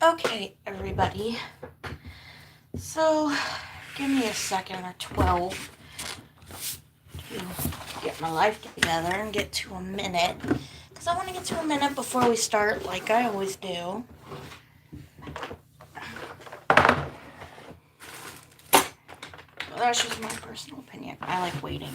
Okay, everybody. So, give me a second or 12 to get my life together and get to a minute. Because I want to get to a minute before we start, like I always do. Well, that's just my personal opinion. I like waiting.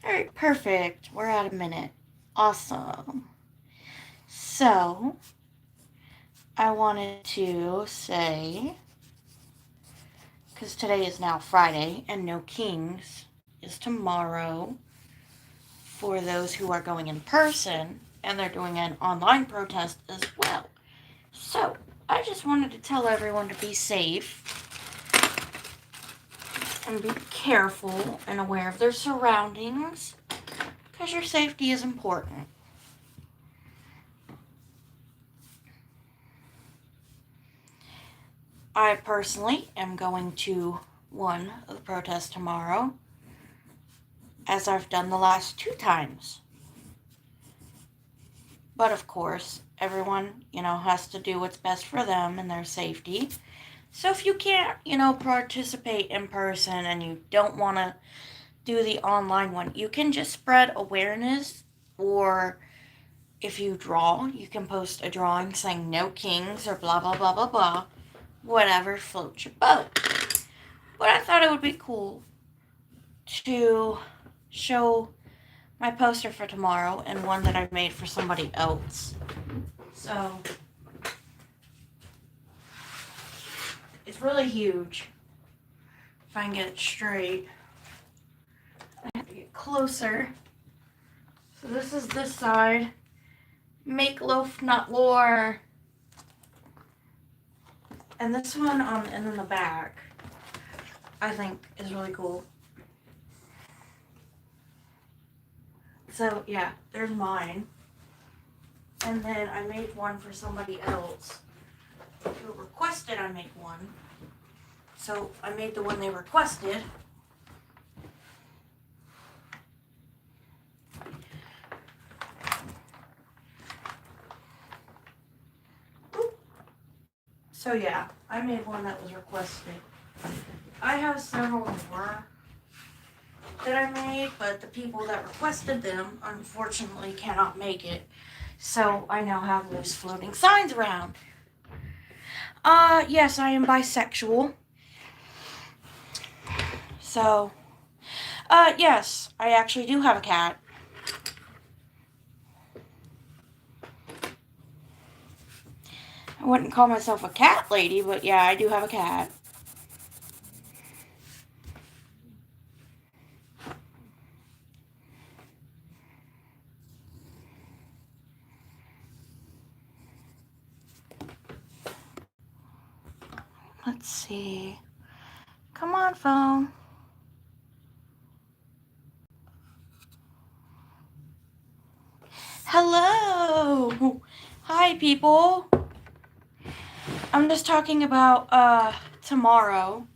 Alright, perfect. We're at a minute. Awesome. So, I wanted to say, because today is now Friday and No Kings is tomorrow for those who are going in person, and they're doing an online protest as well. So, I just wanted to tell everyone to be safe and be careful and aware of their surroundings, because your safety is important. I personally am going to one of the protests tomorrow, as I've done the last 2 times. But of course, everyone, has to do what's best for them and their safety. So if you can't, participate in person and you don't want to do the online one, you can just spread awareness, or if you draw, you can post a drawing saying no kings or blah blah blah blah blah. Whatever floats your boat. But I thought it would be cool to show my poster for tomorrow and one that I've made for somebody else. So it's really huge. If I can get it straight, I have to get closer. So this is this side. Make loaf, not war. And this one and in the back, I think is really cool. So yeah, there's mine. And then I made one for somebody else who requested I make one. So I made the one they requested. So yeah, I made one that was requested. I have several more that I made, but the people that requested them unfortunately cannot make it. So I now have loose floating signs around. Yes, I am bisexual. So, yes, I actually do have a cat. I wouldn't call myself a cat lady, but yeah, I do have a cat. Let's see. Come on, phone. Hello. Hi, people. I'm just talking about tomorrow,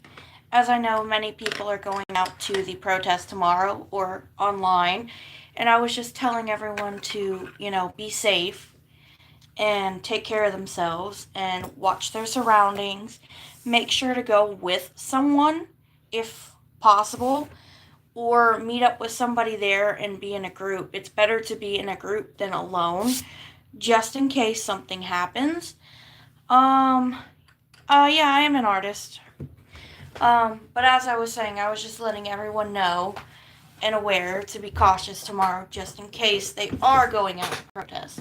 as I know many people are going out to the protest tomorrow or online, and I was just telling everyone to, be safe and take care of themselves and watch their surroundings. Make sure to go with someone if possible, or meet up with somebody there and be in a group. It's better to be in a group than alone, just in case something happens. Yeah, I am an artist. But as I was saying, I was just letting everyone know and aware to be cautious tomorrow, just in case they are going out to protest.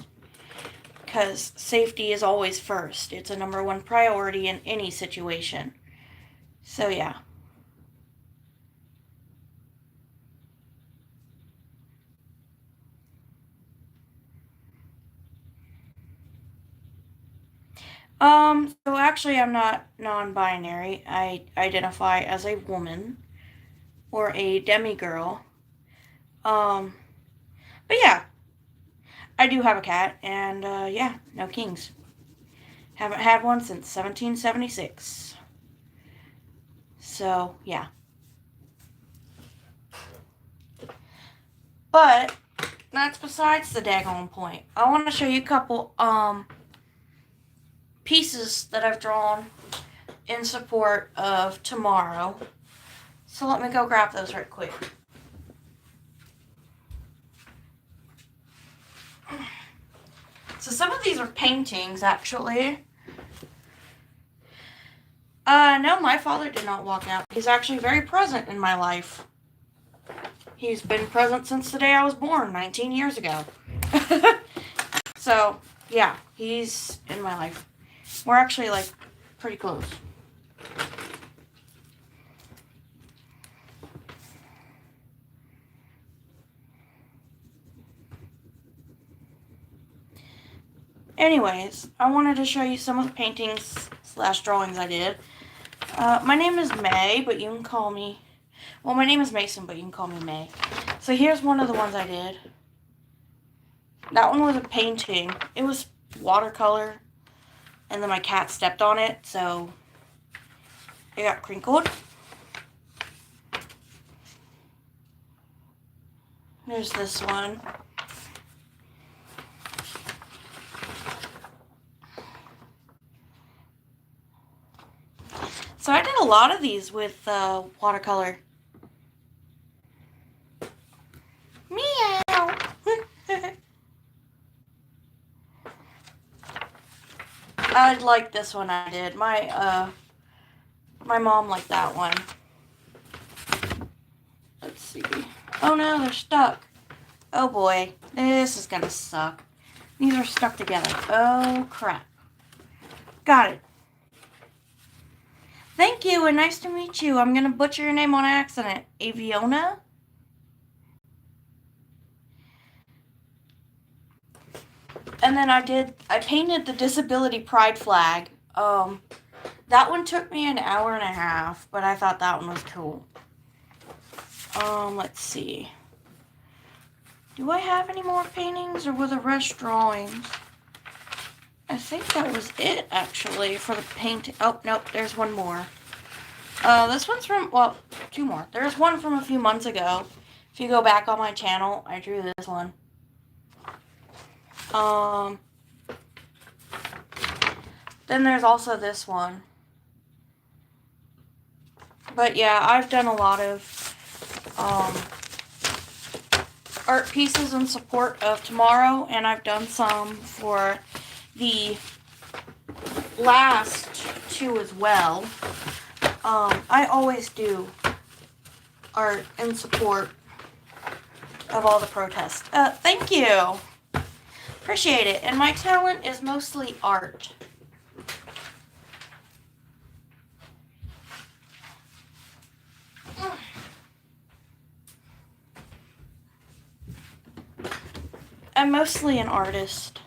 Because safety is always first. It's a number one priority in any situation. So yeah. So actually I'm not non-binary. I identify as a woman or a demigirl. Um, but yeah, I do have a cat, and yeah, no kings. Haven't had one since 1776. So yeah. But that's besides the daggone point. I want to show you a couple pieces that I've drawn in support of tomorrow. So let me go grab those right quick. So some of these are paintings, actually. No, my father did not walk out. He's actually very present in my life. He's been present since the day I was born, 19 years ago. So, yeah, he's in my life. We're actually, like, pretty close. Anyways, I wanted to show you some of the paintings / drawings I did. My name is May, but you can call me... Well, my name is Mason, but you can call me May. So here's one of the ones I did. That one was a painting. It was watercolor, and then my cat stepped on it, so it got crinkled. There's this one. So I did a lot of these with watercolor. Meow. I like this one I did. My mom liked that one. Let's see. Oh no, they're stuck. Oh boy, this is gonna suck. These are stuck together. Oh crap. Got it. Thank you, and nice to meet you. I'm gonna butcher your name on accident. Aviona? And then I painted the Disability Pride flag. That one took me an hour and a half, but I thought that one was cool. Let's see. Do I have any more paintings, or were the rest drawings? I think that was it, actually, for the painting. Oh, nope, there's one more. This one's from, well, two more. There's one from a few months ago. If you go back on my channel, I drew this one. Then there's also this one. But yeah, I've done a lot of art pieces in support of tomorrow, and I've done some for the last two as well. I always do art in support of all the protests. Thank you. Appreciate it. And my talent is mostly art. I'm mostly an artist.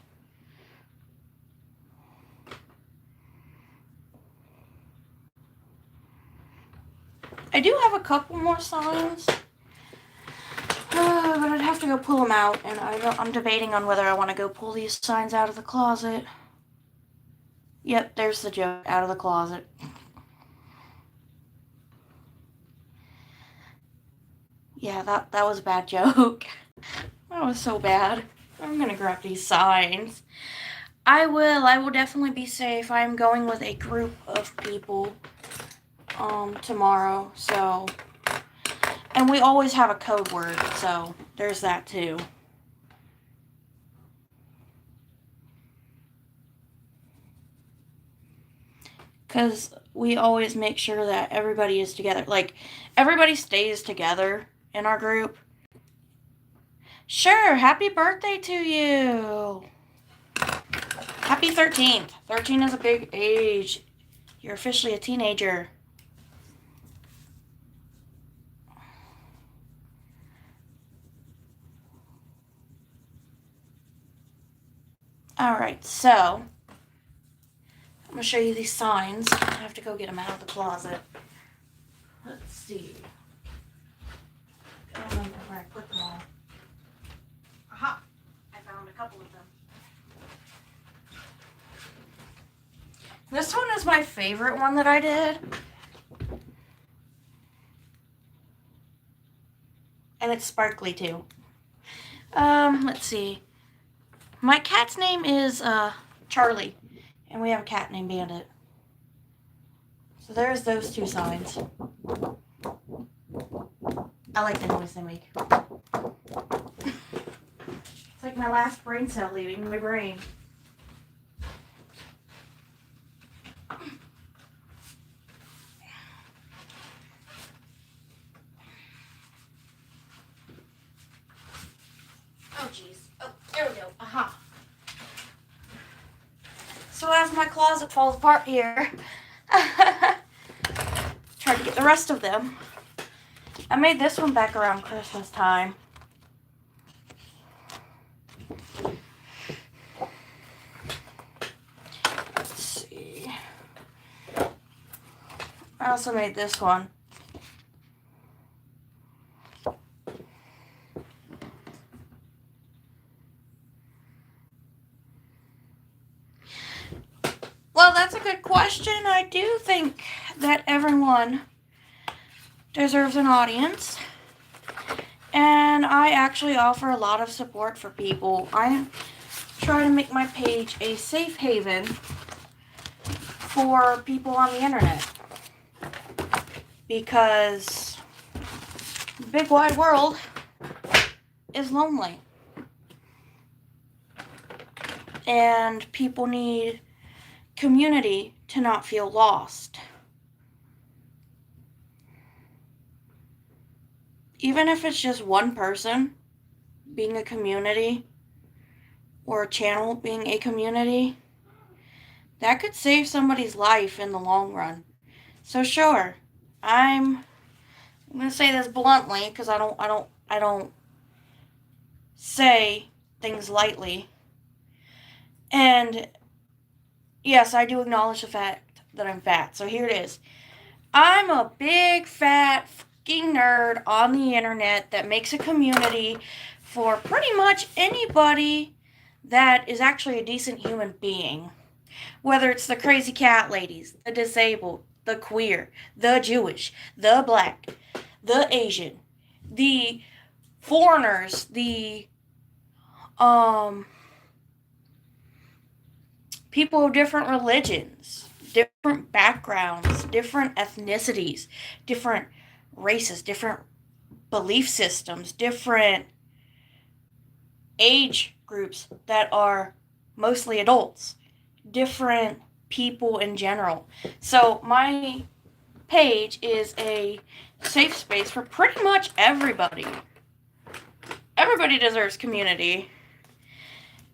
I do have a couple more signs, but I'd have to go pull them out, and I'm debating on whether I want to go pull these signs out of the closet. Yep, there's the joke, out of the closet. Yeah, that was a bad joke. That was so bad. I'm gonna grab these signs. I will definitely be safe. I'm going with a group of people tomorrow, so, and we always have a code word, so there's that too. Because we always make sure that everybody is together. Like, everybody stays together in our group. Sure, happy birthday to you. Happy 13th. 13 is a big age. You're officially a teenager. Alright, so going to show you these signs. I have to go get them out of the closet. Let's see. I don't remember where I put them all. Aha! I found a couple of them. This one is my favorite one that I did. And it's sparkly too. Let's see. My cat's name is Charlie. And we have a cat named Bandit. So there's those two signs. I like the noise they make. It's like my last brain cell leaving my brain. Oh, jeez. Oh, there we go. Aha. So as my closet falls apart here, try to get the rest of them. I made this one back around Christmas time. Let's see. I also made this one. Well, that's a good question. I do think that everyone deserves an audience. And I actually offer a lot of support for people. I try to make my page a safe haven for people on the internet. Because the big wide world is lonely. And people need community to not feel lost. Even if it's just one person being a community or a channel being a community, that could save somebody's life in the long run. So sure, I'm going to say this bluntly because I don't say things lightly. And yes, I do acknowledge the fact that I'm fat. So here it is. I'm a big, fat, fucking nerd on the internet that makes a community for pretty much anybody that is actually a decent human being. Whether it's the crazy cat ladies, the disabled, the queer, the Jewish, the black, the Asian, the foreigners, the people of different religions, different backgrounds, different ethnicities, different races, different belief systems, different age groups that are mostly adults, different people in general. So my page is a safe space for pretty much everybody. Everybody deserves community.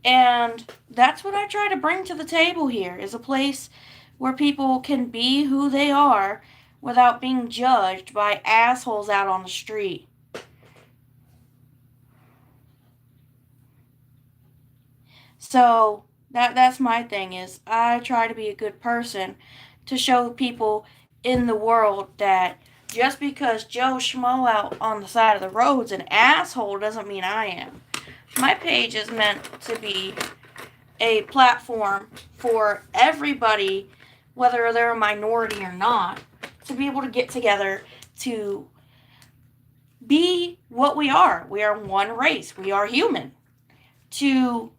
And that's what I try to bring to the table here, is a place where people can be who they are without being judged by assholes out on the street. So that's my thing, is I try to be a good person to show people in the world that just because Joe Schmo out on the side of the road's an asshole doesn't mean I am. My page is meant to be a platform for everybody, whether they're a minority or not, to be able to get together to be what we are. We are one race. We are human. To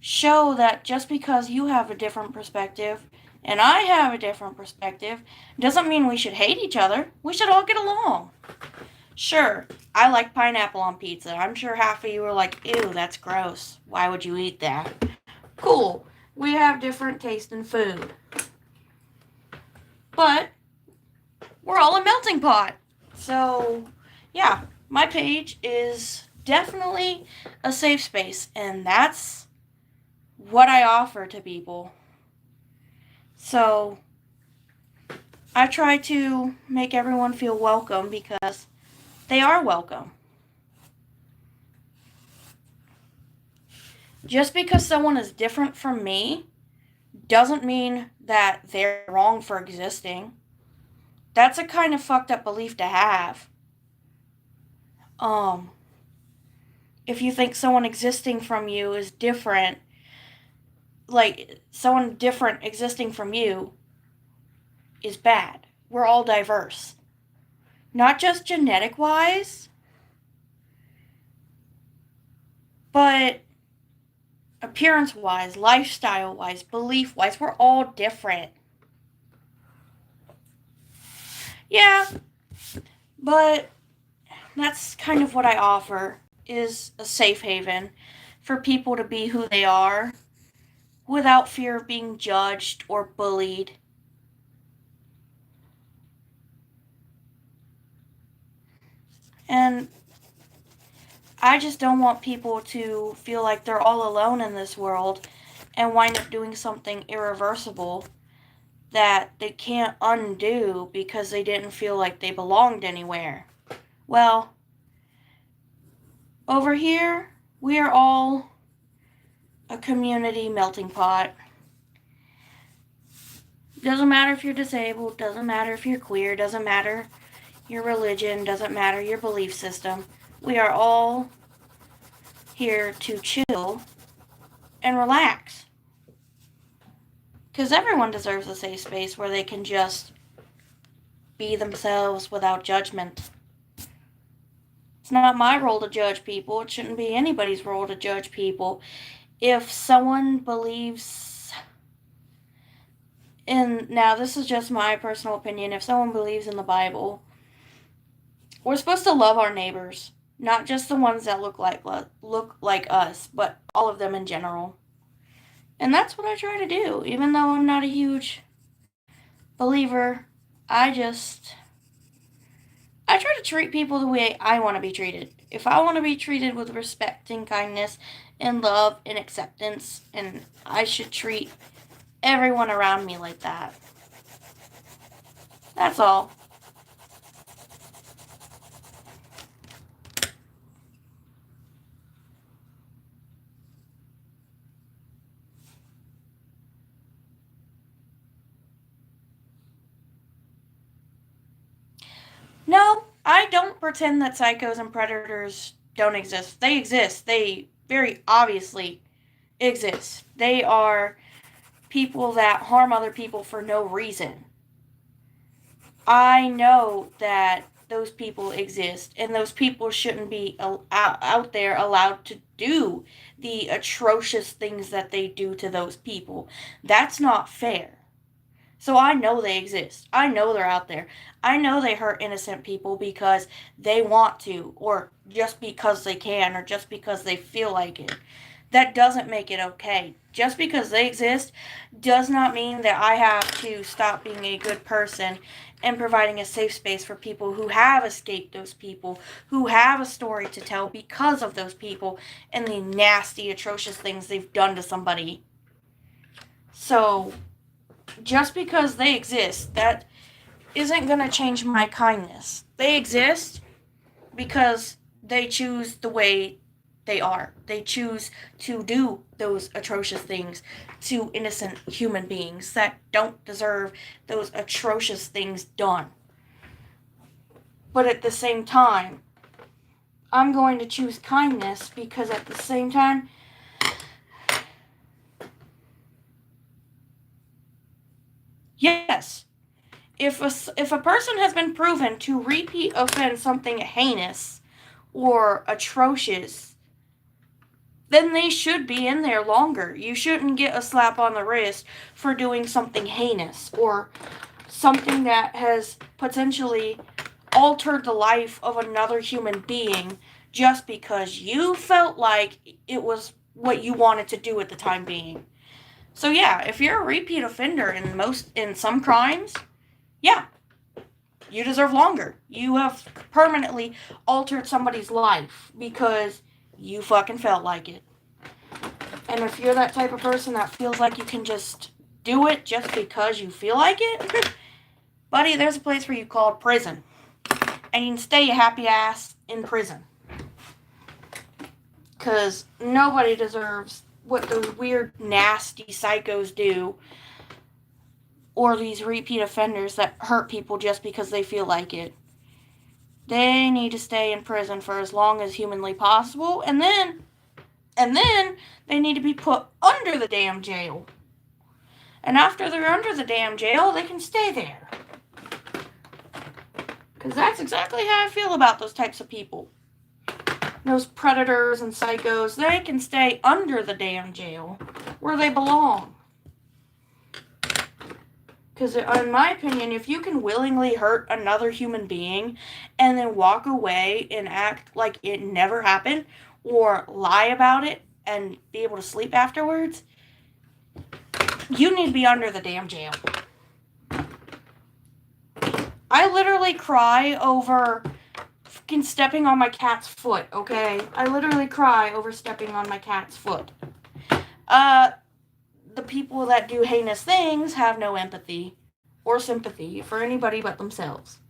show that just because you have a different perspective and I have a different perspective doesn't mean we should hate each other. We should all get along. Sure, I like pineapple on pizza. I'm sure half of you are like, ew, that's gross. Why would you eat that? Cool. We have different taste in food. But we're all a melting pot. So, yeah, my page is definitely a safe space, and that's what I offer to people. So, I try to make everyone feel welcome because they are welcome. Just because someone is different from me doesn't mean that they're wrong for existing. That's a kind of fucked up belief to have. If you think someone existing from you is different, like someone different existing from you is bad. We're all diverse. Not just genetic wise, but appearance wise, lifestyle wise, belief wise, we're all different. Yeah, but that's kind of what I offer, is a safe haven for people to be who they are without fear of being judged or bullied. And I just don't want people to feel like they're all alone in this world and wind up doing something irreversible that they can't undo because they didn't feel like they belonged anywhere. Well, over here, we are all a community melting pot. Doesn't matter if you're disabled, doesn't matter if you're queer, doesn't matter your religion, doesn't matter your belief system. We are all here to chill and relax. Because everyone deserves a safe space where they can just be themselves without judgment. It's not my role to judge people. It shouldn't be anybody's role to judge people. If someone believes in, now this is just my personal opinion, if someone believes in the Bible, we're supposed to love our neighbors. Not just the ones that look like us, but all of them in general. And that's what I try to do. Even though I'm not a huge believer, I try to treat people the way I want to be treated. If I want to be treated with respect and kindness and love and acceptance, and I should treat everyone around me like that. That's all. No, I don't pretend that psychos and predators don't exist. They exist. They very obviously exist. They are people that harm other people for no reason. I know that those people exist, and those people shouldn't be out there allowed to do the atrocious things that they do to those people. That's not fair. So I know they exist. I know they're out there. I know they hurt innocent people because they want to, or just because they can, or just because they feel like it. That doesn't make it okay. Just because they exist does not mean that I have to stop being a good person and providing a safe space for people who have escaped those people, who have a story to tell because of those people and the nasty, atrocious things they've done to somebody. So, just because they exist, that isn't going to change my kindness. They exist because they choose the way they are. They choose to do those atrocious things to innocent human beings that don't deserve those atrocious things done. But at the same time, I'm going to choose kindness because at the same time, yes, if a person has been proven to repeat offend something heinous or atrocious, then they should be in there longer. You shouldn't get a slap on the wrist for doing something heinous or something that has potentially altered the life of another human being just because you felt like it was what you wanted to do at the time being. So yeah, if you're a repeat offender in some crimes, yeah, you deserve longer. You have permanently altered somebody's life because you fucking felt like it. And if you're that type of person that feels like you can just do it just because you feel like it, buddy, there's a place for you called prison. And you can stay your happy ass in prison. Because nobody deserves what those weird, nasty psychos do, or these repeat offenders that hurt people just because they feel like it. They need to stay in prison for as long as humanly possible, and then they need to be put under the damn jail. And after they're under the damn jail, they can stay there. Because that's exactly how I feel about those types of people. Those predators and psychos, they can stay under the damn jail where they belong. Because in my opinion, if you can willingly hurt another human being and then walk away and act like it never happened, or lie about it and be able to sleep afterwards, you need to be under the damn jail. I literally cry over fucking stepping on my cat's foot, okay? I literally cry over stepping on my cat's foot. The people that do heinous things have no empathy or sympathy for anybody but themselves.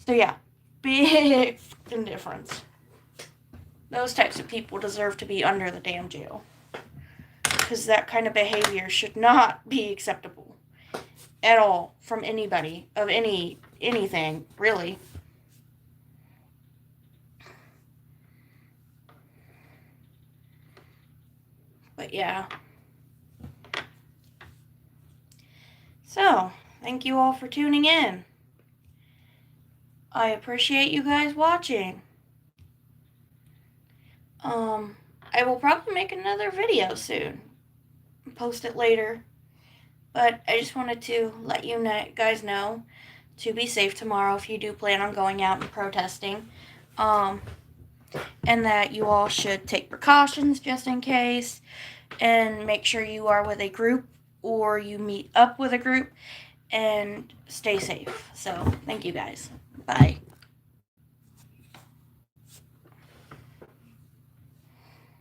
So yeah, big fucking difference. Those types of people deserve to be under the damn jail. Because that kind of behavior should not be acceptable at all from anybody of anything, really. But yeah. So, thank you all for tuning in. I appreciate you guys watching. I will probably make another video soon. Post it later. But I just wanted to let you guys know to be safe tomorrow if you do plan on going out and protesting. And that you all should take precautions just in case. And make sure you are with a group or you meet up with a group. And stay safe. So, thank you guys. Bye.